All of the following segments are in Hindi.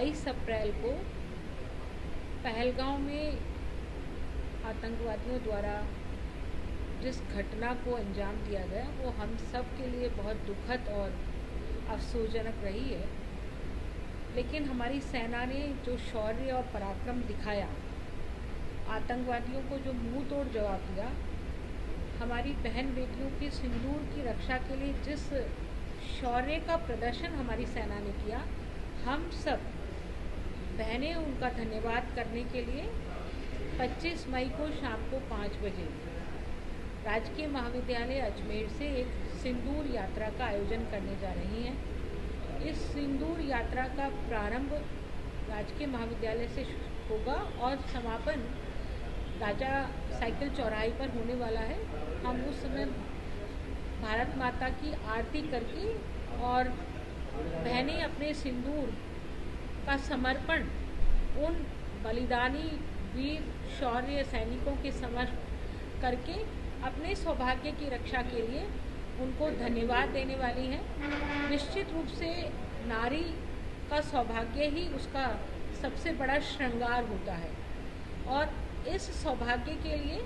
22 अप्रैल को पहलगांव में आतंकवादियों द्वारा जिस घटना को अंजाम दिया गया वो हम सब के लिए बहुत दुखद और अफसोसजनक रही है। लेकिन हमारी सेना ने जो शौर्य और पराक्रम दिखाया, आतंकवादियों को जो मुंह तोड़ जवाब दिया, हमारी बहन बेटियों की सिंदूर की रक्षा के लिए जिस शौर्य का प्रदर्शन हमारी सेना ने किया, हम सब बहनें उनका धन्यवाद करने के लिए 25 मई को शाम को 5 बजे राजकीय महाविद्यालय अजमेर से एक सिंदूर यात्रा का आयोजन करने जा रही हैं। इस सिंदूर यात्रा का प्रारंभ राजकीय महाविद्यालय से होगा और समापन राजा साइकिल चौराहे पर होने वाला है। हम उस समय भारत माता की आरती करके और बहनें अपने सिंदूर का समर्पण उन बलिदानी वीर शौर्य सैनिकों के समर्पण करके अपने सौभाग्य की रक्षा के लिए उनको धन्यवाद देने वाली हैं। निश्चित रूप से नारी का सौभाग्य ही उसका सबसे बड़ा श्रृंगार होता है और इस सौभाग्य के लिए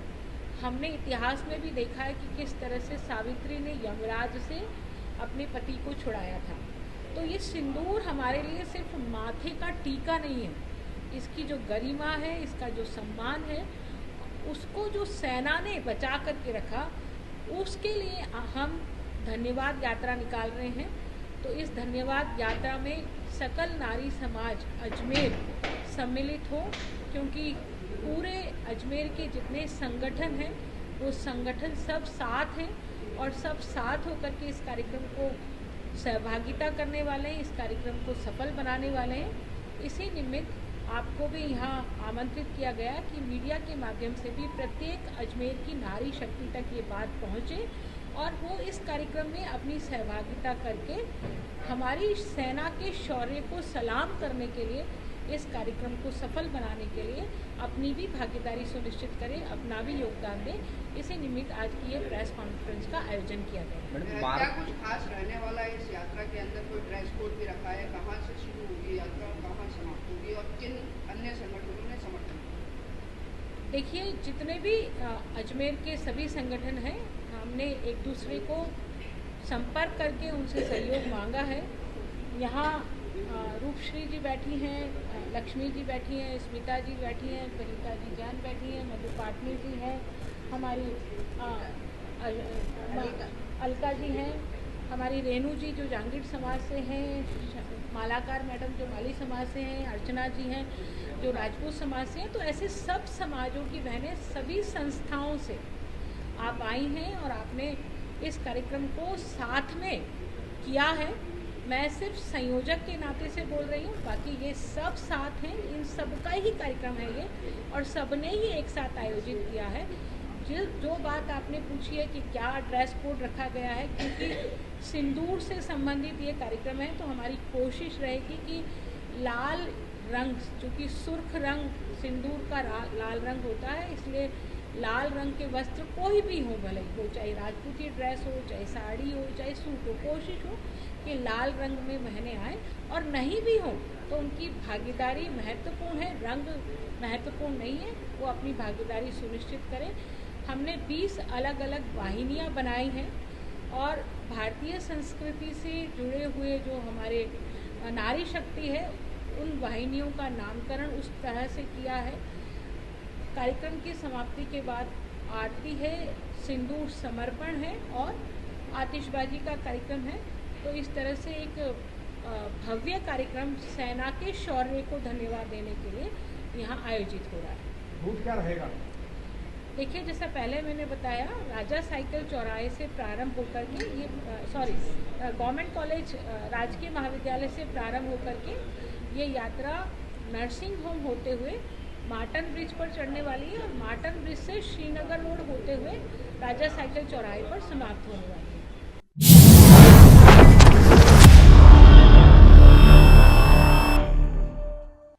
हमने इतिहास में भी देखा है कि किस तरह से सावित्री ने यमराज से अपने पति को छुड़ाया था। तो ये सिंदूर हमारे लिए सिर्फ माथे का टीका नहीं है, इसकी जो गरिमा है, इसका जो सम्मान है, उसको जो सेना ने बचा करके रखा, उसके लिए हम धन्यवाद यात्रा निकाल रहे हैं। तो इस धन्यवाद यात्रा में सकल नारी समाज अजमेर सम्मिलित हो, क्योंकि पूरे अजमेर के जितने संगठन हैं वो संगठन सब साथ हैं और सब साथ होकर के इस कार्यक्रम को सहभागिता करने वाले हैं, इस कार्यक्रम को सफल बनाने वाले हैं। इसी निमित्त आपको भी यहाँ आमंत्रित किया गया कि मीडिया के माध्यम से भी प्रत्येक अजमेर की नारी शक्ति तक ये बात पहुँचे और वो इस कार्यक्रम में अपनी सहभागिता करके हमारी सेना के शौर्य को सलाम करने के लिए, इस कार्यक्रम को सफल बनाने के लिए अपनी भी भागीदारी सुनिश्चित करें, अपना भी योगदान दें। इसी निमित्त आज की ये प्रेस कॉन्फ्रेंस का आयोजन किया गया। क्या कुछ खास रहने वाला है इस यात्रा के अंदर? कोई ड्रेस कोड भी रखा है? कहाँ से शुरू होगी यात्रा और कहाँ समाप्त होगी और किन अन्य संगठनों ने समर्थन किया? देखिए, जितने भी अजमेर के सभी संगठन हैं, हमने एक दूसरे को संपर्क करके उनसे सहयोग मांगा है। यहाँ रूपश्री जी बैठी हैं, लक्ष्मी जी बैठी हैं, स्मिता जी बैठी हैं, कविता जी जैन बैठी हैं, मधु पाटनी जी हैं, हमारी अलका जी हैं, हमारी रेणु जी जो जांगीर समाज से हैं, मालाकार मैडम जो माली समाज से हैं, अर्चना जी हैं जो राजपूत समाज से हैं। तो ऐसे सब समाजों की बहनें सभी संस्थाओं से आप आई हैं और आपने इस कार्यक्रम को साथ में किया है। मैं सिर्फ संयोजक के नाते से बोल रही हूँ, बाकी ये सब साथ हैं, इन सब का ही कार्यक्रम है ये और सबने ही एक साथ आयोजित किया है। जो बात आपने पूछी है कि क्या ड्रेस कोड रखा गया है, क्योंकि सिंदूर से संबंधित ये कार्यक्रम है, तो हमारी कोशिश रहेगी कि लाल रंग, चूँकि सुर्ख रंग सिंदूर का लाल रंग होता है, इसलिए लाल रंग के वस्त्र कोई भी हो, भले हो, चाहे राजपूती ड्रेस हो, चाहे साड़ी हो, चाहे सूट हो, कोशिश हो कि लाल रंग में बहनें आए और नहीं भी हो तो उनकी भागीदारी महत्वपूर्ण है, रंग महत्वपूर्ण नहीं है, वो अपनी भागीदारी सुनिश्चित करें। हमने 20 अलग अलग वाहिनियाँ बनाई हैं और भारतीय संस्कृति से जुड़े हुए जो हमारे नारी शक्ति है, उन वाहिनियों का नामकरण उस तरह से किया है। कार्यक्रम की समाप्ति के बाद आरती है, सिंदूर समर्पण है और आतिशबाजी का कार्यक्रम है। तो इस तरह से एक भव्य कार्यक्रम सेना के शौर्य को धन्यवाद देने के लिए यहाँ आयोजित हो रहा है। रूट क्या रहेगा? देखिए, जैसा पहले मैंने बताया, राजा साइकिल चौराहे से प्रारंभ होकर के ये गवर्नमेंट कॉलेज राजकीय महाविद्यालय से प्रारंभ होकर के ये यात्रा नर्सिंग होम होते हुए मार्टन ब्रिज पर चढ़ने वाली है और मार्टन ब्रिज से श्रीनगर रोड होते हुए राजा साइकिल चौराहे पर समाप्त होने वाली है।